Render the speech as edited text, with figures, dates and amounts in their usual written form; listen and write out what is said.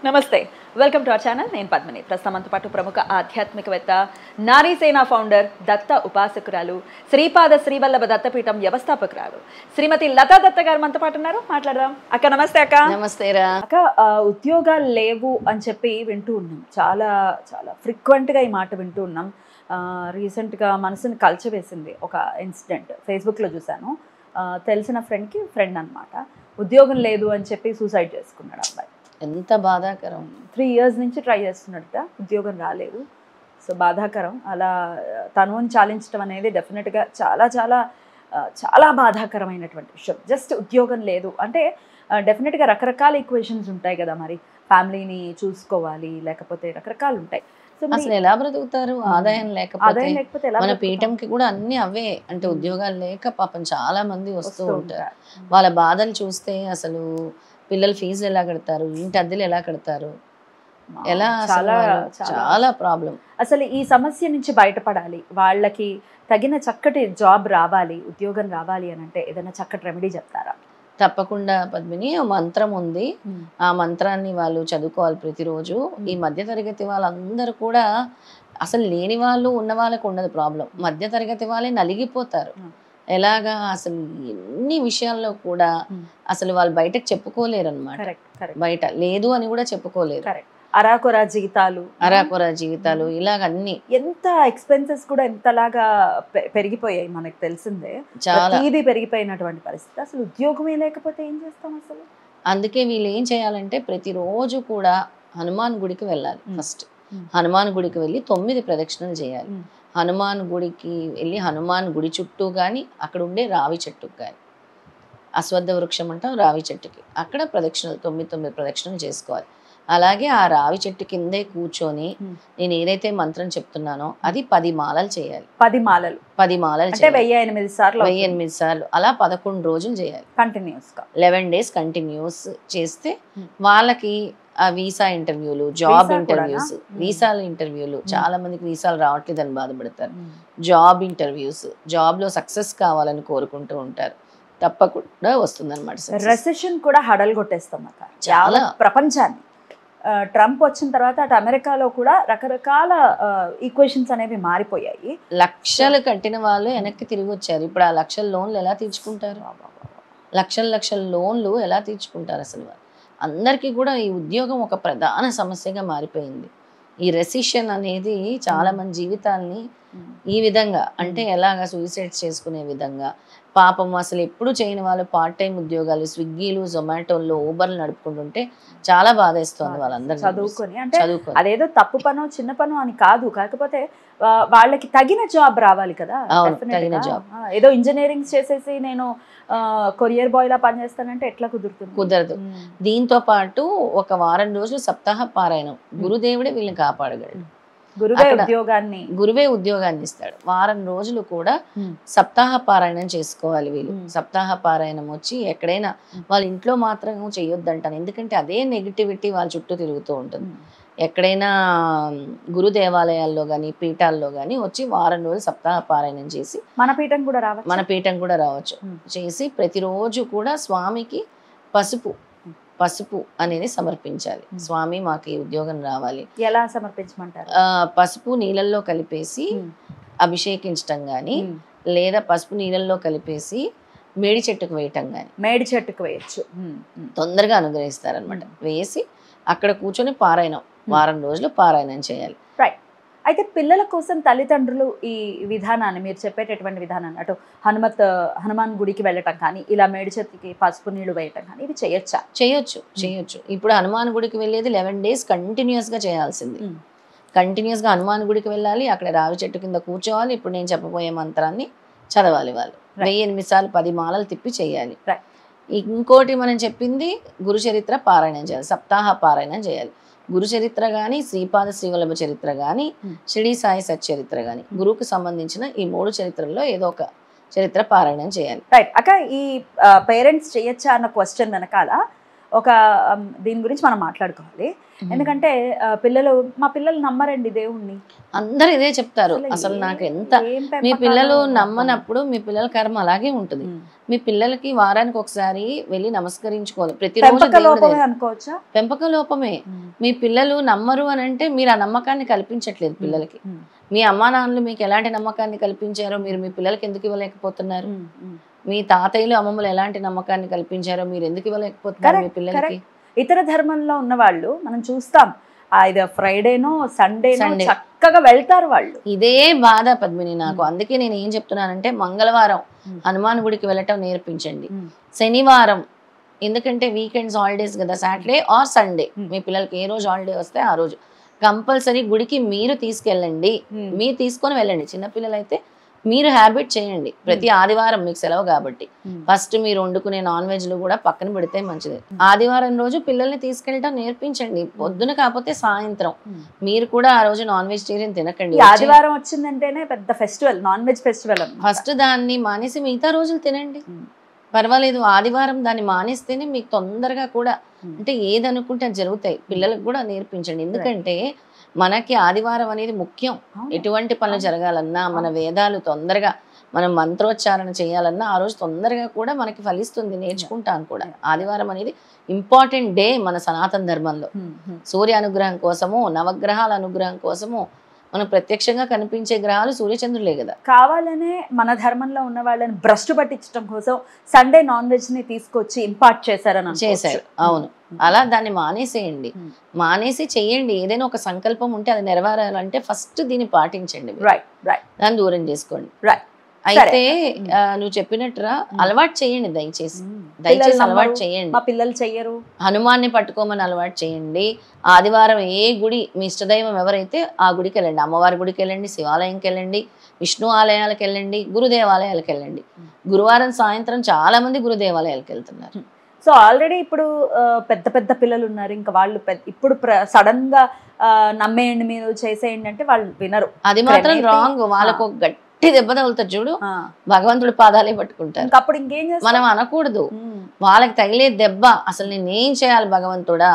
నమస్తే, welcome to our channel. నేను పద్మిని. ప్రస్తుతంతో పాటు ప్రముఖ ఆధ్యాత్మికవేత్త, నారీసేన ఫౌండర్, దత్త ఉపాసకురాలు, శ్రీపాద శ్రీవల్లభ దత్తపీఠం వ్యవస్థాపకురాలు శ్రీమతి లతా దత్త గారు మనతో పాటు ఉన్నారు. మాట్లాడదాం. అక్క నమస్తే. అక్క నమస్తేరా. అక్క, ఉద్యోగాలు లేవు అని చెప్పి వింటూ ఉన్నాం, చాలా చాలా ఫ్రీక్వెంట్గా ఈ మాట వింటూ ఉన్నాం. రీసెంట్గా మనసుని కలిచివేసింది ఒక ఇన్సిడెంట్, ఫేస్బుక్లో చూశాను. తెలిసిన ఫ్రెండ్ అనమాట, ఉద్యోగం లేదు అని చెప్పి సూసైడ్ చేసుకున్నాడు అబ్బాయి. ఎంత బాధాకరం. 3 years నుంచి ట్రై చేస్తున్నట్ట, ఉద్యోగం రాలేదు. సో బాధాకరం. అలా తనువుని చాలించడం అనేది డెఫినెట్గా చాలా చాలా చాలా బాధాకరమైనటువంటి విషయం. జస్ట్ ఉద్యోగం లేదు అంటే డెఫినెట్గా రకరకాల ఈక్వేషన్స్ ఉంటాయి కదా, మరి ఫ్యామిలీని చూసుకోవాలి, లేకపోతే రకరకాలు ఉంటాయి. అసలు ఎలా బ్రతుకుతారు? ఆదాయం లేకపోతే మన పీఠంకి కూడా అన్ని అవే. అంటే ఉద్యోగాలు లేక పాపం చాలా మంది వస్తూ ఉంటారు. వాళ్ళ బాధలు చూస్తే అసలు పిల్లల ఫీజులు ఎలా కడతారు, ఇంటి అద్దెలు ఎలా కడతారు, ఎలా చాలా ప్రాబ్లం. అసలు ఈ సమస్య నుంచి బయటపడాలి, వాళ్ళకి తగిన చక్కటి జాబ్ రావాలి, ఉద్యోగం రావాలి అని అంటే ఏదైనా చక్కటి రెమెడీ చెప్తారా? తప్పకుండా పద్మిని. మంత్రం ఉంది, ఆ మంత్రాన్ని వాళ్ళు చదువుకోవాలి ప్రతిరోజు. ఈ మధ్య తరగతి వాళ్ళందరూ కూడా అసలు లేని వాళ్ళు ఉన్న వాళ్ళకు ఉండదు ప్రాబ్లం, మధ్య తరగతి వాళ్ళే నలిగిపోతారు. ఎలాగా అసలు ఎన్ని విషయాల్లో కూడా అసలు వాళ్ళు బయటకు చెప్పుకోలేరు అనమాట. బయట లేదు అని కూడా చెప్పుకోలేరు. అరాకొరా జీవితాలు ఇలాగ అన్ని. ఎంత ఎక్స్పెన్సెస్ కూడా ఎంతలాగా పెరిగిపోయాయి మనకు తెలిసిందే. చాలా ఇది పెరిగిపోయినటువంటి పరిస్థితి. అసలు ఉద్యోగమే లేకపోతే ఏం చేస్తాం అసలు? అందుకే వీళ్ళు ఏం చేయాలంటే ప్రతిరోజు కూడా హనుమాన్ గుడికి వెళ్ళాలి. ఫస్ట్ హనుమాన్ గుడికి వెళ్ళి 9 ప్రదక్షిణలు చేయాలి. హనుమాన్ గుడికి వెళ్ళి హనుమాన్ గుడి చుట్టూ కానీ, అక్కడ ఉండే రావి చెట్టుకు కానీ, అశ్వత్థ వృక్షం అంటాం రావి చెట్టుకి, అక్కడ ప్రదక్షిణలు 9 ప్రదక్షిణలు చేసుకోవాలి. అలాగే ఆ రావి చెట్టు కిందే కూర్చొని నేను ఏదైతే మంత్రం చెప్తున్నానో అది 10 మాలలు చేయాలి. 10 మాలలు 1008 సార్లు అలా 11 రోజులు చేయాలి కంటిన్యూస్గా. 11 days కంటిన్యూస్ చేస్తే వాళ్ళకి ఆ వీసా ఇంటర్వ్యూలు, జాబ్ ఇంటర్వ్యూస్, వీసాల ఇంటర్వ్యూలు, చాలా మందికి వీసాలు రావట్లేదని బాధపడతారు. జాబ్ ఇంటర్వ్యూస్, జాబ్లో సక్సెస్ కావాలని కోరుకుంటూ ఉంటారు. తప్పకుండా వస్తుంది అనమాట. రెసెషన్ కూడా హడల్ కొట్టేస్తాం చాలా ప్రపంచాన్ని. ట్రంప్ వచ్చిన తర్వాత అటు అమెరికాలో కూడా రకరకాల ఈక్వేషన్స్ అనేవి మారిపోయాయి. లక్షలు కట్టిన వాళ్ళు వెనక్కి తిరిగి వచ్చారు. ఇప్పుడు ఆ లక్షల లోన్లు ఎలా తీర్చుకుంటారు? లక్షల లోన్లు ఎలా తీర్చుకుంటారు? అసలు అందరికీ కూడా ఈ ఉద్యోగం ఒక ప్రధాన సమస్యగా మారిపోయింది. ఈ రెసిషన్ అనేది చాలా మంది జీవితాల్ని ఈ విధంగా, అంటే ఎలాగా సూసైడ్స్ చేసుకునే విధంగా, పాపం అసలు ఎప్పుడు చేయని వాళ్ళు పార్ట్ టైం ఉద్యోగాలు, స్విగ్గీలు, జొమాటోల్లో, ఊబర్లు నడుపుకుంటుంటే చాలా బాధేస్తుంది వాళ్ళందరూ. చదువుకొని అంటే అదేదో తప్పు పనో చిన్న పనో అని కాదు, కాకపోతే వాళ్ళకి తగిన జాబ్ రావాలి కదా. తగిన జాబ్. ఏదో ఇంజనీరింగ్ చేసేసి నేను కొరియర్ బాయ్ లా పనిచేస్తానంటే ఎట్లా కుదురుతుంది? కుదరదు. దీంతో పాటు ఒక వారం రోజులు సప్తాహ పారాయణం, గురుదేవుడే వీళ్ళని కాపాడగలడు. గురువే ఉద్యోగాన్ని ఇస్తాడు. వారం రోజులు కూడా సప్తాహ పారాయణం చేసుకోవాలి వీళ్ళు. సప్తాహ పారాయణం వచ్చి ఎక్కడైనా వాళ్ళ ఇంట్లో మాత్రం చేయొద్దంటాను, ఎందుకంటే అదే నెగిటివిటీ వాళ్ళ చుట్టూ తిరుగుతూ ఉంటుంది. ఎక్కడైనా గురు దేవాలయాల్లో కానీ పీఠాల్లో కానీ వచ్చి వారం రోజులు సప్తాహ పారాయణం చేసి మన పీఠం కూడా రావచ్చు చేసి ప్రతిరోజు కూడా స్వామికి పసుపు అనేది సమర్పించాలి. స్వామి మాకు ఈ ఉద్యోగం రావాలి. ఎలా సమర్పించమంటారు? పసుపు నీళ్ళల్లో కలిపేసి అభిషేకించటం కానీ, లేదా పసుపు నీళ్ళల్లో కలిపేసి మేడి చెట్టుకు వేయటం కానీ. మేడి చెట్టుకు వేయచ్చు, తొందరగా అనుగ్రహిస్తారనమాట. వేసి అక్కడ కూర్చొని పారాయణం వారం రోజులు పారాయణం చేయాలి. రైట్. అయితే పిల్లల కోసం తల్లిదండ్రులు ఈ విధానాన్ని, మీరు చెప్పేటటువంటి విధానాన్ని, అటు హనుమాన్ గుడికి వెళ్ళటం కానీ, ఇలా మేడి చెట్టుకి పసుపు నీళ్లు వేయటం కానీ, ఇవి చేయొచ్చా? చేయొచ్చు. ఇప్పుడు హనుమాన్ గుడికి వెళ్ళేది 11 days కంటిన్యూస్గా చేయాల్సింది. కంటిన్యూస్గా హనుమాన్ గుడికి వెళ్ళాలి, అక్కడ రావి చెట్టు కింద కూర్చోవాలి. ఇప్పుడు నేను చెప్పబోయే మంత్రాన్ని చదవాలి వాళ్ళు. 1008 సార్లు 10 మాలలు తిప్పి చేయాలి. ఇంకోటి మనం చెప్పింది గురు చరిత్ర పారాయణం చేయాలి, సప్తాహ పారాయణం చేయాలి. గురు చరిత్ర కానీ, శ్రీపాద శ్రీవల్లభ చరిత్ర కానీ, షిరిడి సాయి సచ్చరిత్ర కానీ, గురువుకు సంబంధించిన ఈ 3 చరిత్రల్లో ఏదో ఒక చరిత్ర పారాయణం చేయాలి. రైట్. అక్క, ఈ పేరెంట్స్ చేయొచ్చా అన్న క్వశ్చన్ వెనకాల ఒక దీని గురించి మనం మాట్లాడుకోవాలి. ఎందుకంటే మా పిల్లలు నమ్మరండి దేవుణ్ణి. అందరు ఇదే చెప్తారు. అసలు నాకు ఎంత మీ పిల్లలు నమ్మనప్పుడు మీ పిల్లల కర్మ అలాగే ఉంటుంది. మీ పిల్లలకి వారానికి ఒకసారి వెళ్ళి నమస్కరించుకోవాలి. ప్రతిరోజు అనుకోవచ్చా? పెంపక లోపమే. మీ పిల్లలు నమ్మరు అని అంటే మీరు ఆ నమ్మకాన్ని కల్పించట్లేదు పిల్లలకి. మీ అమ్మా నాన్నలు మీకు ఎలాంటి నమ్మకాన్ని కల్పించారో మీరు మీ పిల్లలకి ఎందుకు ఇవ్వలేకపోతున్నారు? మీ తాతయ్యలు అమ్మమ్మలు ఎలాంటి నమ్మకాన్ని కల్పించారో మీరు ఎందుకు ఇవ్వలేకపోతున్నారు మీ పిల్లలకి? ఇతర ధర్మంలో ఉన్న వాళ్ళు మనం చూస్తాం, ఇది ఫ్రైడేనో సండేనో చక్కగా వెళ్తారు వాళ్ళు. ఇదే బాధ పద్మిని నాకు. అందుకే నేను ఏం చెప్తున్నానంటే మంగళవారం హనుమాన్ గుడికి వెళ్ళటం నేర్పించండి. శనివారం, ఎందుకంటే వీకెండ్స్ హాలిడేస్ కదా, సాటర్డే ఆర్ సండే మీ పిల్లలకి ఏ రోజు హాలిడే వస్తే ఆ రోజు కంపల్సరీ గుడికి మీరు తీసుకెళ్ళండి. మీరు తీసుకొని వెళ్ళండి. చిన్నపిల్లలు అయితే మీరు హ్యాబిట్ చేయండి. ప్రతి ఆదివారం మీకు సెలవు కాబట్టి ఫస్ట్ మీరు వండుకునే నాన్ వెజ్లు కూడా పక్కన పెడితే మంచిది. ఆదివారం రోజు పిల్లల్ని తీసుకెళ్ళటం నేర్పించండి. పొద్దున కాకపోతే సాయంత్రం. మీరు కూడా ఆ రోజు నాన్ వెజిటేరియన్ తినకండి. ఆదివారం వచ్చిందంటేనే పెద్ద festival, non veg festival. First దాన్ని మానేసి మిగతా రోజులు తినండి, పర్వాలేదు. ఆదివారం దాన్ని మానేస్తేనే మీకు తొందరగా కూడా అంటే ఏదనుకుంటే అది జరుగుతాయి. పిల్లలకు కూడా నేర్పించండి. ఎందుకంటే మనకి ఆదివారం అనేది ముఖ్యం. ఎటువంటి పనులు జరగాలన్నా, మన వేదాలు తొందరగా మనం మంత్రోచ్చారణ చేయాలన్నా ఆ రోజు తొందరగా కూడా మనకి ఫలిస్తుంది. నేర్చుకుంటాం కూడా. ఆదివారం అనేది ఇంపార్టెంట్ డే మన సనాతన ధర్మంలో. సూర్య అనుగ్రహం కోసము, నవగ్రహాల అనుగ్రహం కోసము మనం ప్రత్యక్షంగా కనిపించే గ్రహాలు సూర్యచంద్రులే కదా. కావాలనే మన ధర్మంలో ఉన్న వాళ్ళని భ్రష్టు పట్టించడం కోసం సండే నాన్ వెజ్ ని తీసుకొచ్చి ఇంపార్ట్ చేశారు. అవును, అలా దాన్ని మానేసేయండి. మానేసి చెయ్యండి. ఏదైనా ఒక సంకల్పం ఉంటే అది నెరవేరాలంటే ఫస్ట్ దీన్ని పాటించండి. దాన్ని దూరం చేసుకోండి. అయితే నువ్వు చెప్పినట్టుగా అలవాటు చేయండి. దయచేసి అలవాటు చేయండి. మా పిల్లలు చెయ్యరు. హనుమాన్ని పట్టుకోమని అలవాటు చేయండి. ఆదివారం ఏ గుడి మీ ఇష్టదైవం ఎవరైతే ఆ గుడికి వెళ్ళండి. అమ్మవారి గుడికి వెళ్ళండి, శివాలయంకి వెళ్ళండి, విష్ణు ఆలయాలకు వెళ్ళండి, గురుదేవాలయాలకు వెళ్ళండి. గురువారం సాయంత్రం చాలా మంది గురుదేవాలయాలకు వెళ్తున్నారు. సో ఆల్రెడీ ఇప్పుడు పెద్ద పెద్ద పిల్లలు ఉన్నారు. ఇంకా వాళ్ళు ఇప్పుడు సడన్ గా నమ్మేయండి మీరు చేసేయండి అంటే వాళ్ళు వినరు. అది మాత్రం రాంగ్. వాళ్ళకు గట్టి దెబ్బ తగులుతుంది చూడు, భగవంతుడి పాదాలే పట్టుకుంటారు. అప్పుడు ఇంకేం చేస్తాం? మనం అనకూడదు. వాళ్ళకి తగిలే దెబ్బ అసలు నేనేం చేయాలి భగవంతుడా,